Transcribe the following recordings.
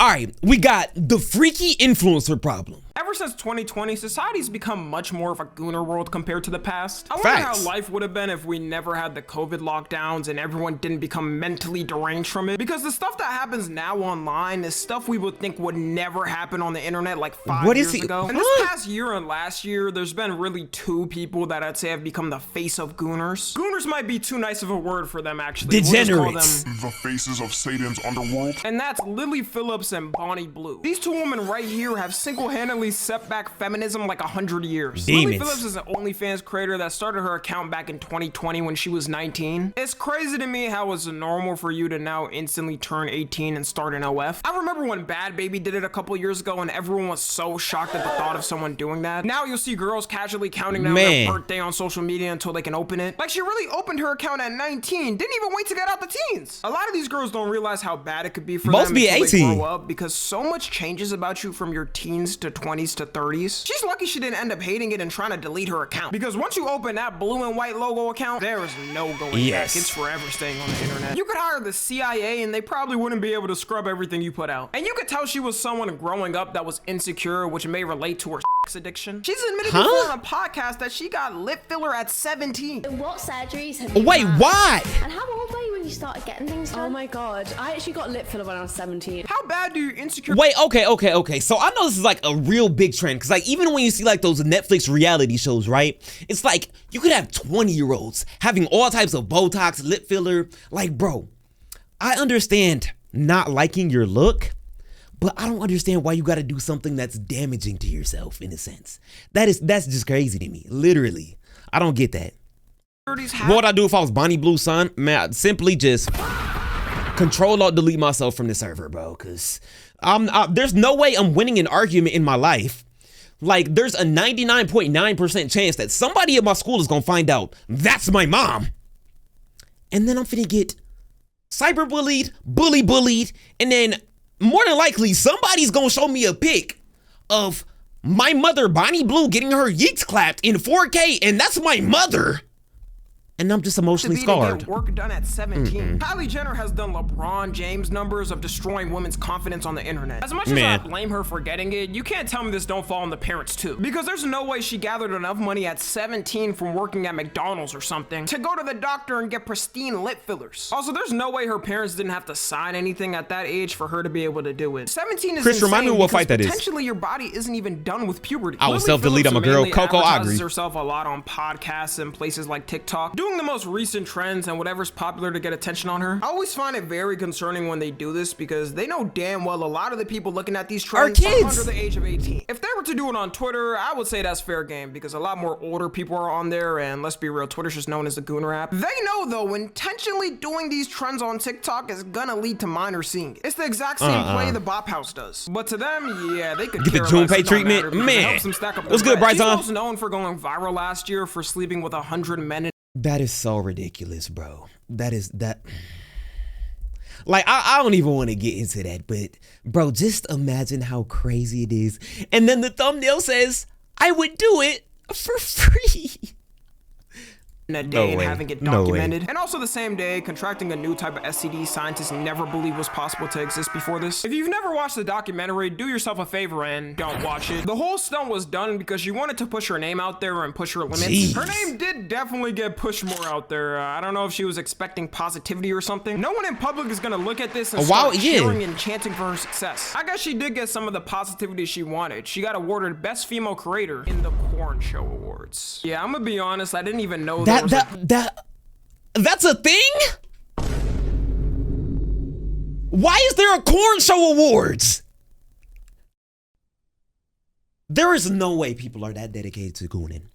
All right, we got the freaky influencer problem. Ever since 2020, society's become much more of a gooner world compared to the past. I wonder Facts. how life would have been if we never had the COVID lockdowns and everyone didn't become mentally deranged from it. Because the stuff that happens now online is stuff we would think would never happen on the internet like 5 years ago. And this past year and last year, there's been really two people that I'd say have become the face of gooners. Gooners might be too nice of a word for them, actually. Degenerates. We'll the faces of Satan's underworld. And that's Lily Phillips and Bonnie Blue. These two women right here have single-handedly set back feminism like 100 years. Demons. Lily Phillips is an OnlyFans creator that started her account back in 2020 when she was 19. It's crazy to me how it's normal for you to now instantly turn 18 and start an OF. I remember when Bad Baby did it a couple years ago and everyone was so shocked at the thought of someone doing that. Now you'll see girls casually counting down their birthday on social media until they can open it. Like she really opened her account at 19, didn't even wait to get out the teens. A lot of these girls don't realize how bad it could be for them until they grow up because so much changes about you from your teens to 20s to 30s. She's lucky she didn't end up hating it and trying to delete her account. Because once you open that blue and white logo account, there is no going back. It's forever staying on the internet. You could hire the CIA and they probably wouldn't be able to scrub everything you put out. And you could tell she was someone growing up that was insecure, which may relate to her sex addiction. She's admitted before on a podcast that she got lip filler at 17. What surgeries have you Wait, had? what? And how old were you when you started getting things done? Oh my god, I actually got lip filler when I was 17. How bad do you insecure? Wait, okay. So I know this is like a real big trend because like even when you see like those Netflix reality shows, right? It's like you could have 20-year-olds having all types of Botox, lip filler. Like, bro, I understand not liking your look, but I don't understand why you got to do something that's damaging to yourself in a sense. That's just crazy to me. Literally, I don't get that. What would I do if I was Bonnie Blue, son? Man, I'd simply just Control Alt delete myself from the server, bro. Cause there's no way I'm winning an argument in my life. Like there's a 99.9% chance that somebody at my school is gonna find out that's my mom. And then I'm finna get cyberbullied, bullied, and then more than likely somebody's gonna show me a pic of my mother, Bonnie Blue, getting her yeeks clapped in 4K, and that's my mother. And I'm just emotionally scarred. To get work done at 17. Kylie Jenner has done LeBron James numbers of destroying women's confidence on the internet. As much as I blame her for getting it, you can't tell me this don't fall on the parents too. Because there's no way she gathered enough money at 17 from working at McDonald's or something to go to the doctor and get pristine lip fillers. Also, there's no way her parents didn't have to sign anything at that age for her to be able to do it. 17 is Chris, remind me what fight that is. Potentially your body isn't even done with puberty. I will self-delete on my girl, Coco Agri. Herself a lot on podcasts and places like TikTok, doing the most recent trends and whatever's popular to get attention on her. I always find it very concerning when they do this because they know damn well a lot of the people looking at these trends are under the age of 18. If they were to do it on Twitter, I would say that's fair game because a lot more older people are on there, and let's be real, Twitter's just known as the gooner app. They know though intentionally doing these trends on TikTok is gonna lead to minors seeing it. It's the exact same play the Bop House does. But to them, yeah, they could get the Junpei treatment. Man, what's good, Bryson? She's known for going viral last year for sleeping with 100 men. That is so ridiculous, bro. That. Like, I don't even want to get into that, but bro, just imagine how crazy it is. And then the thumbnail says, I would do it for free. In a day and having it documented. And also the same day, contracting a new type of STD scientists never believed was possible to exist before this. If you've never watched the documentary, do yourself a favor and don't watch it. The whole stunt was done because she wanted to push her name out there and push her limits. Jeez. Her name did definitely get pushed more out there. I don't know if she was expecting positivity or something. No one in public is gonna look at this and start cheering and chanting for her success. I guess she did get some of the positivity she wanted. She got awarded Best Female Creator in the Corn Show Awards. Yeah, I'm gonna be honest, I didn't even know that's a thing? Why is there a Corn Show Awards? There is no way people are that dedicated to gooning.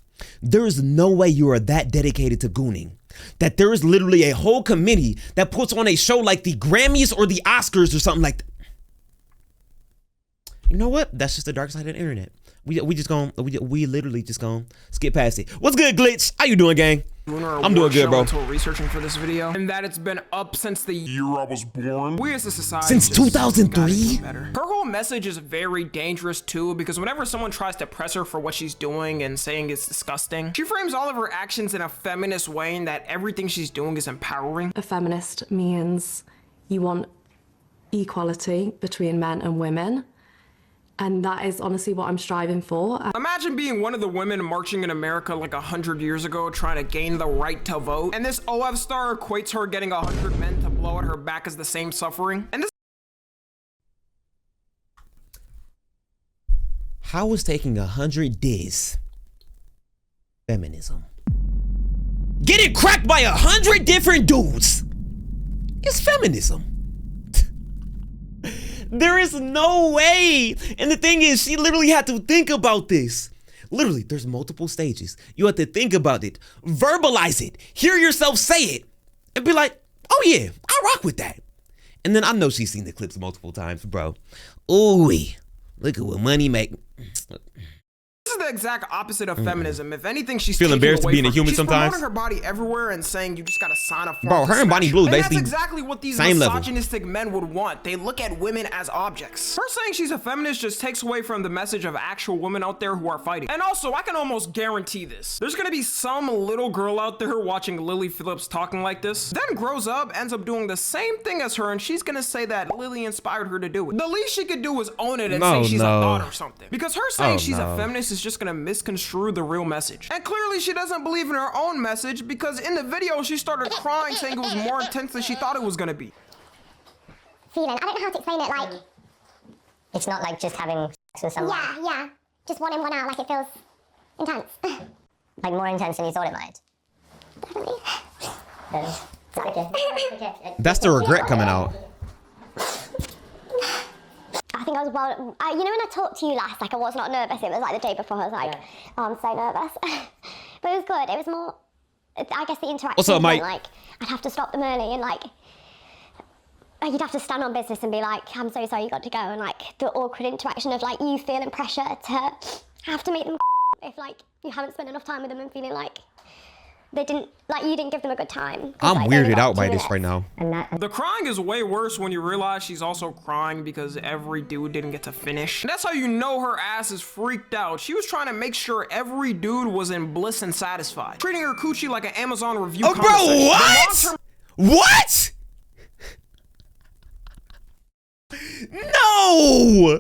There is no way you are that dedicated to gooning that there is literally a whole committee that puts on a show like the Grammys or the Oscars or something like that. You know what? That's just the dark side of the internet. We literally just gonna skip past it. What's good, Glitch? How you doing, gang? I'm doing good, bro. Until researching for this video, and that it's been up since the year I was born. We as a society since 2003. Her whole message is very dangerous too, because whenever someone tries to press her for what she's doing and saying it's disgusting, she frames all of her actions in a feminist way, and that everything she's doing is empowering. A feminist means you want equality between men and women. And that is honestly what I'm striving for. Imagine being one of the women marching in America like 100 years ago trying to gain the right to vote. And this OF star equates her getting 100 men to blow at her back as the same suffering. And this How is taking 100 days feminism? Getting cracked by 100 different dudes is feminism. There is no way. And the thing is, she literally had to think about this. Literally, there's multiple stages. You have to think about it, verbalize it, hear yourself say it, and be like, oh yeah, I rock with that. And then I know she's seen the clips multiple times, bro. Ooh, look at what money make. is the exact opposite of feminism. If anything, she's feel embarrassed to being a human she's sometimes. She's promoting her body everywhere and saying you just gotta sign a form. Bro, her and Bonnie Blue basically that's exactly what these misogynistic men would want. They look at women as objects. Her saying she's a feminist just takes away from the message of actual women out there who are fighting. And also, I can almost guarantee this. There's gonna be some little girl out there watching Lily Phillips talking like this, then grows up, ends up doing the same thing as her, and she's gonna say that Lily inspired her to do it. The least she could do is own it and say she's a thought or something. Because her saying she's a feminist is just gonna misconstrue the real message. And clearly she doesn't believe in her own message, because in the video she started crying saying it was more intense than she thought it was gonna be. Feeling, I don't know how to explain it, like... It's not like just having sex with someone. Yeah. Just one in, one out, like it feels intense. Like more intense than you thought it might. Definitely. That's the regret coming out. I think I was well, you know when I talked to you last, like I was not nervous, it was like the day before, I was like, oh, I'm so nervous. But it was good, it was more, I guess the interaction. What's up, Mike? Like, I'd have to stop them early and like, you'd have to stand on business and be like, I'm so sorry you got to go, and like the awkward interaction of like you feeling pressure to have to make them if like you haven't spent enough time with them and feeling like they didn't, like you didn't give them a good time. I'm like, weirded out by this right now. The crying is way worse when you realize she's also crying because every dude didn't get to finish. And that's how you know her ass is freaked out. She was trying to make sure every dude was in bliss and satisfied, treating her coochie like an Amazon review. Oh, bro, what? No!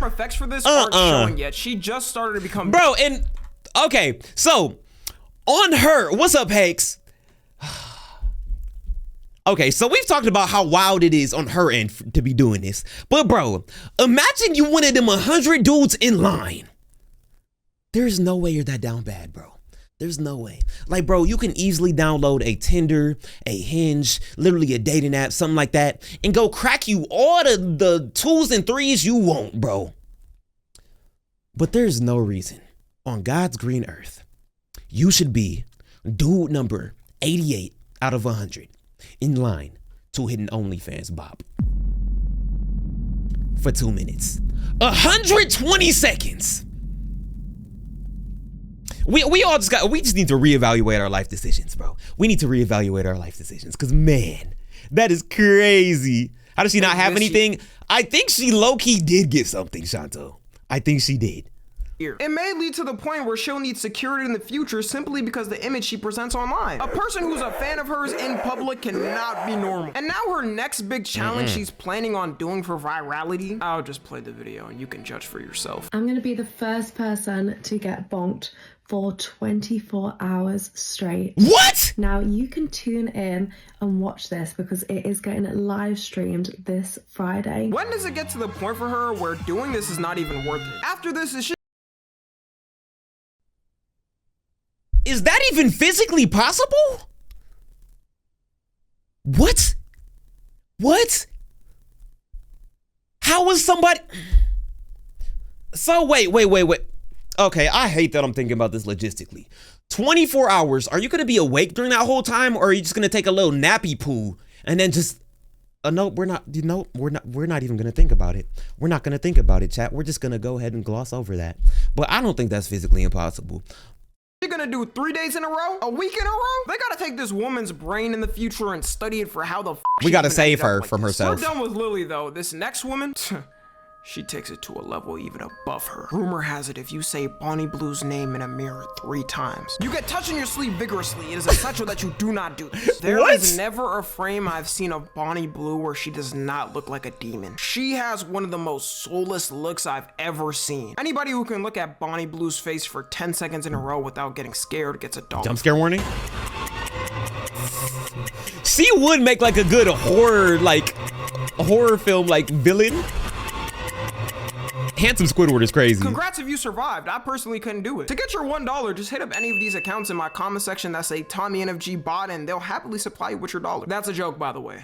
Effects for this aren't showing yet. She just started to become. Bro, and okay, so on her, what's up, Hakes? Okay, so we've talked about how wild it is on her end to be doing this. But bro, imagine you one of them 100 dudes in line. There's no way you're that down bad, bro. There's no way. Like, bro, you can easily download a Tinder, a Hinge, literally a dating app, something like that, and go crack you all the 2s and 3s you want, bro. But there's no reason on God's green earth you should be dude number 88 out of 100 in line to hit an OnlyFans bop for 2 minutes. 120 seconds. We just need to reevaluate our life decisions, bro. We need to reevaluate our life decisions, because man, that is crazy. How does she not have anything? I think she low-key did get something, Shanto. I think she did. It may lead to the point where she'll need security in the future simply because the image she presents online. A person who's a fan of hers in public cannot be normal. And now her next big challenge she's planning on doing for virality, I'll just play the video and you can judge for yourself. I'm gonna be the first person to get bonked for 24 hours straight. What? Now you can tune in and watch this because it is getting live streamed this Friday. When does it get to the point for her where doing this is not even worth it? After this, Is that even physically possible? What? How was somebody? So wait. Okay, I hate that I'm thinking about this logistically. 24 hours, are you gonna be awake during that whole time, or are you just gonna take a little nappy poo and then just, no, we're not even gonna think about it. We're not gonna think about it, chat. We're just gonna go ahead and gloss over that. But I don't think that's physically impossible. You're gonna do 3 days in a row? A week in a row? They gotta take this woman's brain in the future and study it for how the we gotta save her from herself. We're done with Lily though. This next woman, she takes it to a level even above her. Rumor has it if you say Bonnie Blue's name in a mirror 3 times, you get touched in your sleep vigorously. It is essential that you do not do this. There is never a frame I've seen of Bonnie Blue where she does not look like a demon. She has one of the most soulless looks I've ever seen. Anybody who can look at Bonnie Blue's face for 10 seconds in a row without getting scared gets a dollar. Jump scare warning. She would make like a good horror film like villain. Handsome Squidward is crazy. Congrats if you survived. I personally couldn't do it. To get your $1, just hit up any of these accounts in my comment section that say Tommy NFG bot and they'll happily supply you with your $1. That's a joke, by the way.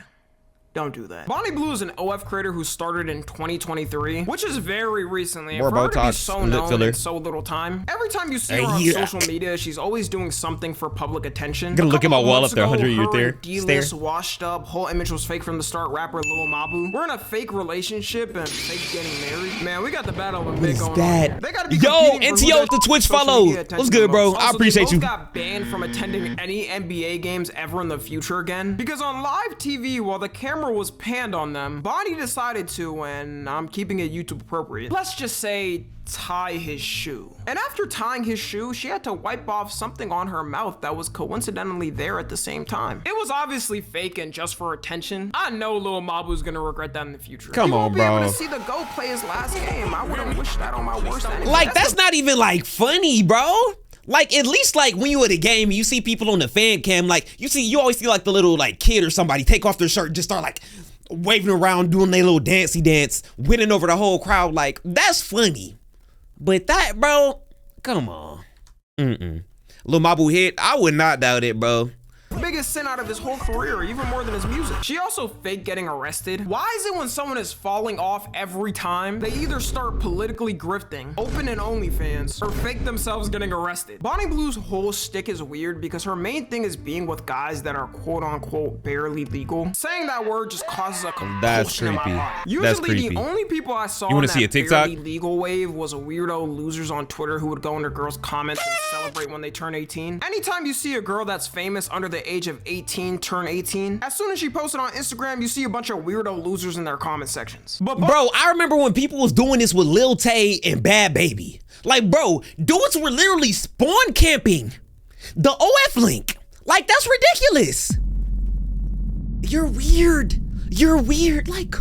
Don't do that. Bonnie Blue is an OF creator who started in 2023, which is very recently. More for her to be Botox, so lip known filler. in so little time. Every time you see her on social media, she's always doing something for public attention. Gonna look at my wall up there, 100 years there. D-list, washed up, whole image was fake from the start. Rapper Lil Mabu. We're in a fake relationship and fake getting married. Man, we got the battle of big going on here. They gotta be NTO with the Twitch follow. What's good, bro? I appreciate you. They both got banned from attending any NBA games ever in the future again because on live TV, while the camera was panned on them, Bonnie decided to, and I'm keeping it YouTube appropriate, let's just say tie his shoe. And after tying his shoe, she had to wipe off something on her mouth that was coincidentally there at the same time. It was obviously fake and just for attention. I know Lil Mabu's gonna regret that in the future. Come on, bro. He won't be able to see the GOAT play his last game. I wouldn't wish that on my worst enemy. Like, that's not even like funny, bro. Like, at least like when you at a game and you see people on the fan cam, like you always see like the little like kid or somebody take off their shirt and just start like waving around, doing their little dancey dance, winning over the whole crowd. Like, that's funny. But that, bro, come on. Lil Mabu hit, I would not doubt it, bro. Biggest sin out of his whole career, even more than his music. She also faked getting arrested. Why is it when someone is falling off every time, they either start politically grifting, open an OnlyFans, or fake themselves getting arrested? Bonnie Blue's whole shtick is weird because her main thing is being with guys that are quote unquote barely legal. Saying that word just causes a compulsion in my body. Usually the only people I saw in that barely legal wave was weirdo losers on Twitter who would go into girls' comments and celebrate when they turn 18. Anytime you see a girl that's famous under the age of 18 turn 18, as soon as she posted on Instagram, you see a bunch of weirdo losers in their comment sections. But bro, I remember when people was doing this with Lil Tay and Bad Baby. Like, bro, dudes were literally spawn camping the OF link. Like, that's ridiculous. You're weird. You're weird. Like,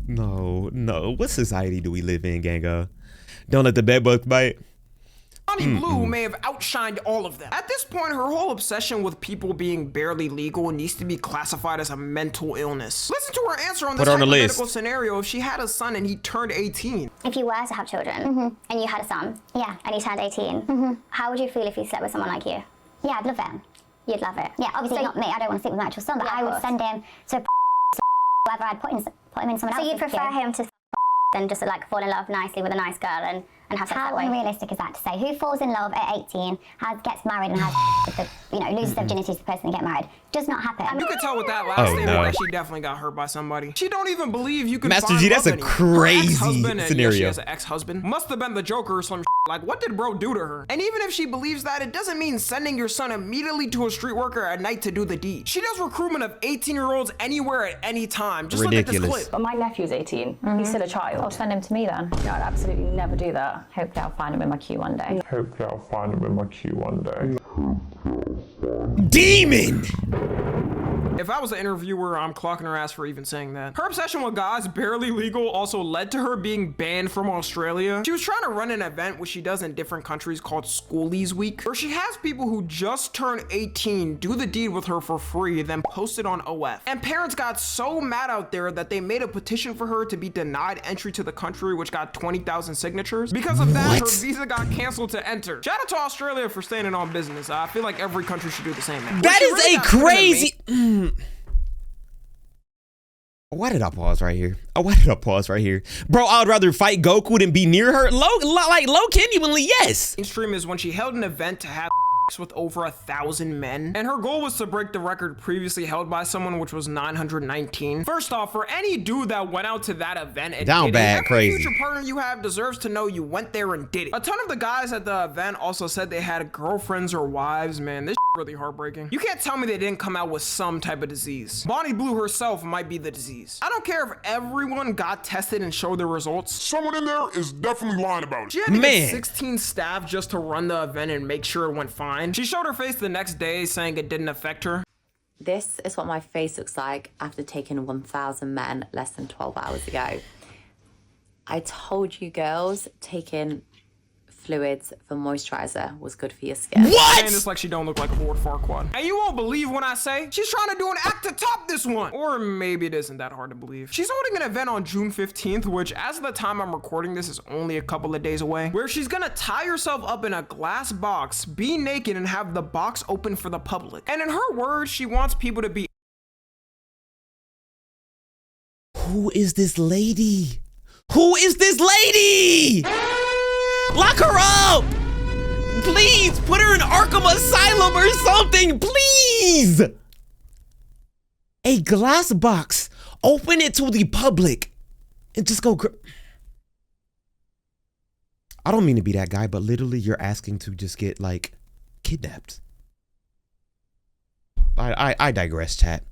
no. What society do we live in, Gango? Don't let the bed bugs bite. Bonnie Blue may have outshined all of them. At this point, her whole obsession with people being barely legal needs to be classified as a mental illness. Listen to her answer on this hypothetical scenario if she had a son and he turned 18. If you were to have children and you had a son, and he turned 18, how would you feel if he slept with someone like you? Yeah, I'd love it. You'd love it. Yeah, obviously not me. I don't want to sleep with my actual son, but I would send him to whoever I'd put him in someone else. So you'd prefer him to than just like fall in love nicely with a nice girl and have sex that way? How unrealistic is that to say? Who falls in love at 18, gets married and has, loses their virginity to the person and get married? Does not happen. You could tell with that last statement that she definitely got hurt by somebody. She don't even believe you can Master G, that's a crazy scenario. She has an ex-husband. Must have been the Joker or some like, what did bro do to her? And even if she believes that, it doesn't mean sending your son immediately to a street worker at night to do the deed. She does recruitment of 18-year-olds anywhere at any time. Just look at this clip. But my nephew's 18. He's still a child. I'll send him to me then. No, I'd absolutely never do that. Hopefully I'll find him in my queue one day. Demon! If I was an interviewer, I'm clocking her ass for even saying that. Her obsession with guys barely legal also led to her being banned from Australia. She was trying to run an event, which she does in different countries, called Schoolies Week, where she has people who just turned 18 do the deed with her for free, then post it on OF. And parents got so mad out there that they made a petition for her to be denied entry to the country, which got 20,000 signatures. Because of that, her visa got canceled to enter. Shout out to Australia for standing on business. I feel like every country should do the same. That is a crazy... Why did I pause right here? Bro, I would rather fight Goku than be near her. Low genuinely, yes. Mainstream is when she held an event to have with over 1,000 men, and her goal was to break the record previously held by someone, which was 919. First off, for any dude that went out to that event and down bad, crazy. Future partner you have deserves to know you went there and did it. A ton of the guys at the event also said they had girlfriends or wives. Man, this really heartbreaking. You can't tell me they didn't come out with some type of disease. Bonnie Blue herself might be the disease. I don't care if everyone got tested and showed their results. Someone in there is definitely lying about it. She had to get 16 staff just to run the event and make sure it went fine. She showed her face the next day saying it didn't affect her. This is what my face looks like after taking 1,000 men less than 12 hours ago. I told you girls, taking fluids for moisturizer was good for your skin. What? Saying this like she don't look like Lord Farquaad. And you won't believe when I say she's trying to do an act to top this one. Or maybe it isn't that hard to believe. She's holding an event on June 15th, which as of the time I'm recording this is only a couple of days away, where she's gonna tie herself up in a glass box, be naked, and have the box open for the public. And in her words, she wants people to be. Who is this lady? Who is this lady? Lock her up! Please, put her in Arkham Asylum or something, please! A glass box, open it to the public, and just go. I don't mean to be that guy, but literally you're asking to just get, like, kidnapped. I digress, chat.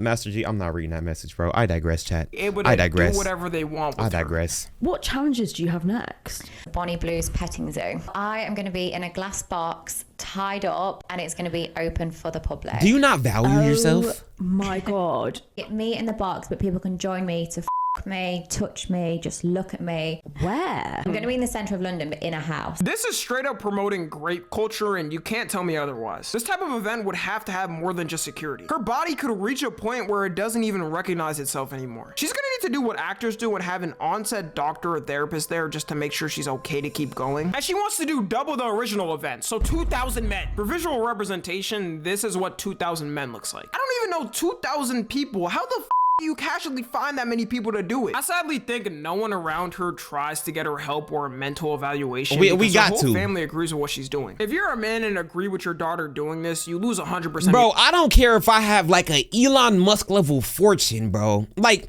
Master G, I'm not reading that message, bro. I digress, chat. I digress. Do whatever they want with I digress. Her. What challenges do you have next? Bonnie Blue's petting zoo. I am going to be in a glass box, tied up, and it's going to be open for the public. Do you not value yourself? My God. Get me in the box, but people can join me to me, touch me, just look at me. Where? I'm going to be in the center of London, but in a house. This is straight up promoting grape culture, and you can't tell me otherwise. This type of event would have to have more than just security. Her body could reach a point where it doesn't even recognize itself anymore. She's gonna need to do what actors do and have an on-set doctor or therapist there just to make sure she's okay to keep going. And she wants to do double the original event, so 2,000 men. For visual representation, this is what 2,000 men looks like. I don't even know 2,000 people. How the you casually find that many people to do it? I sadly think no one around her tries to get her help or a mental evaluation. We got her whole to. Family agrees with what she's doing. If you're a man and agree with your daughter doing this, you lose 100%. Bro, I don't care if I have like a Elon Musk level fortune, bro. Like,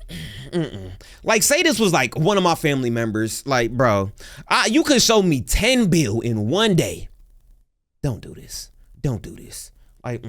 like say this was like one of my family members. Like, bro, you could show me 10 bill in one day. Don't do this. Don't do this. Like,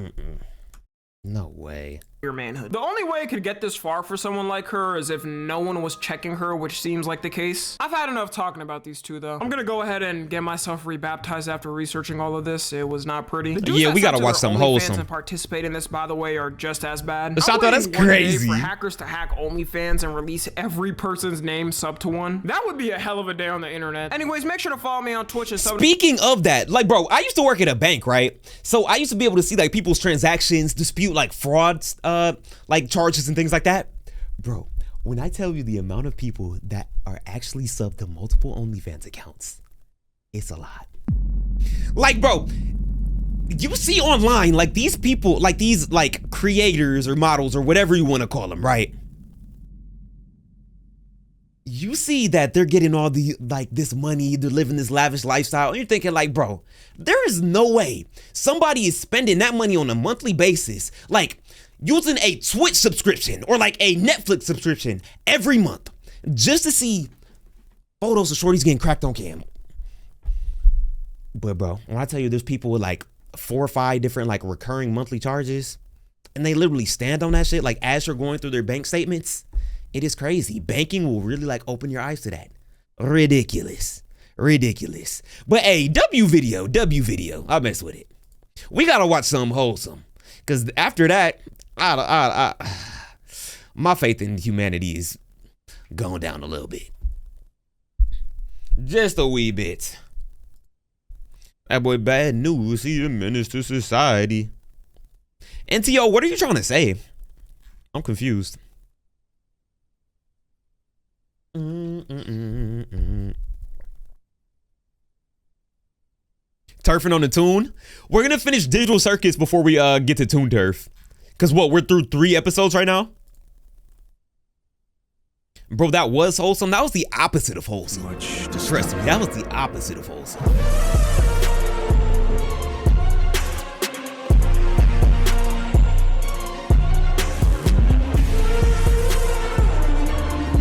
no way. Your manhood. The only way it could get this far for someone like her is if no one was checking her, which seems like the case. I've had enough talking about these two though. I'm gonna go ahead and get myself rebaptized after researching all of this. It was not pretty. Yeah, we gotta watch some wholesome. And participate in this, by the way, are just as bad. Shato, that's crazy. For hackers to hack OnlyFans and release every person's name sub to one. That would be a hell of a day on the internet. Anyways, make sure to follow me on Twitch and Speaking of that, like, bro, I used to work at a bank, right? So I used to be able to see like people's transactions, dispute like frauds, like charges and things like that. Bro, when I tell you the amount of people that are actually subbed to multiple OnlyFans accounts, it's a lot. Like, bro, you see online, like these people, like these like creators or models or whatever you want to call them, right? You see that they're getting all the like this money, they're living this lavish lifestyle, and you're thinking like, bro, there is no way somebody is spending that money on a monthly basis, like using a Twitch subscription or like a Netflix subscription every month just to see photos of shorties getting cracked on cam. But bro, when I tell you there's people with like 4 or 5 different like recurring monthly charges, and they literally stand on that shit like as you're going through their bank statements, it is crazy. Banking will really like open your eyes to that. Ridiculous. Ridiculous. But hey, W video, I mess with it. We gotta watch something wholesome, because after that, my faith in humanity is going down a little bit. Just a wee bit. That boy Bad News, he a menace to society. NTO, what are you trying to say? I'm confused. Turfing on the tune. We're gonna finish Digital Circuits before we get to Tune Turf. Cause what, we're through 3 episodes right now? Bro, that was wholesome. That was the opposite of wholesome. Trust me, that was the opposite of wholesome.